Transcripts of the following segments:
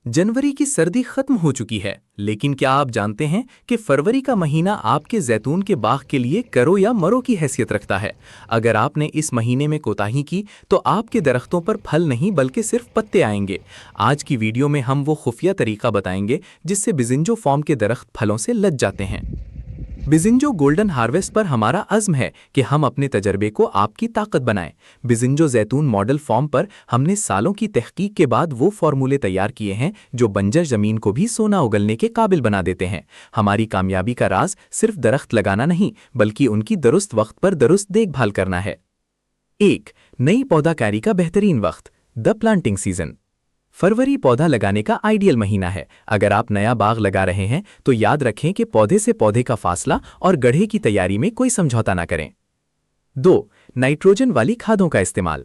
जनवरी की सर्दी खत्म हो चुकी है, लेकिन क्या आप जानते हैं कि फरवरी का महीना आपके जैतून के बाग के लिए करो या मरो की हैसियत रखता है। अगर आपने इस महीने में कोताही की तो आपके दरख्तों पर फल नहीं बल्कि सिर्फ पत्ते आएंगे। आज की वीडियो में हम वो खुफिया तरीका बताएंगे जिससे बिजिंजो फॉर्म के दरख्त फलों से लद जाते हैं। बिजिंजो गोल्डन हार्वेस्ट पर हमारा अज़्म है कि हम अपने तजर्बे को आपकी ताकत बनाएं। बिजिंजो जैतून मॉडल फॉर्म पर हमने सालों की तहकीक के बाद वो फार्मूले तैयार किए हैं जो बंजर ज़मीन को भी सोना उगलने के काबिल बना देते हैं। हमारी कामयाबी का राज सिर्फ दरख्त लगाना नहीं बल्कि उनकी दुरुस्त वक्त पर दुरुस्त देखभाल करना है। 1. नई पौधा कैरी का बेहतरीन वक्त, द प्लांटिंग सीजन। फरवरी पौधा लगाने का आइडियल महीना है। अगर आप नया बाग लगा रहे हैं तो याद रखें कि पौधे से पौधे का फासला और गड्ढे की तैयारी में कोई समझौता ना करें। 2. नाइट्रोजन वाली खादों का इस्तेमाल।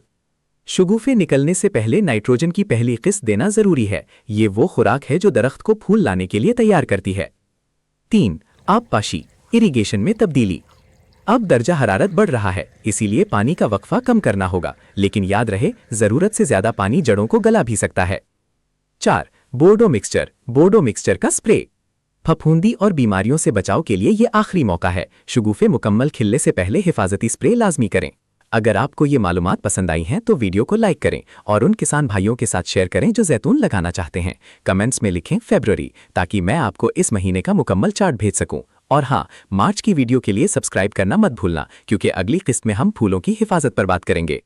शगुफे निकलने से पहले नाइट्रोजन की पहली किस्त देना जरूरी है। ये वो खुराक है जो दरख्त को फूल लाने के लिए तैयार करती है। 3. आबपाशी, इरिगेशन में तब्दीली। अब दर्जा हरारत बढ़ रहा है, इसीलिए पानी का वक्फा कम करना होगा, लेकिन याद रहे जरूरत से ज्यादा पानी जड़ों को गला भी सकता है। 4. बोर्डो मिक्सचर का स्प्रे। फफूंदी और बीमारियों से बचाव के लिए ये आखिरी मौका है। शगुफे मुकम्मल खिलने से पहले हिफाजती स्प्रे लाजमी करें। अगर आपको ये मालूमात पसंद आई हैं तो वीडियो को लाइक करें और उन किसान भाइयों के साथ शेयर करें जो जैतून लगाना चाहते हैं। कमेंट्स में लिखें फरवरी ताकि मैं आपको इस महीने का मुकम्मल चार्ट भेज सकूं। और हाँ, मार्च की वीडियो के लिए सब्सक्राइब करना मत भूलना, क्योंकि अगली किस्त में हम फूलों की हिफाजत पर बात करेंगे।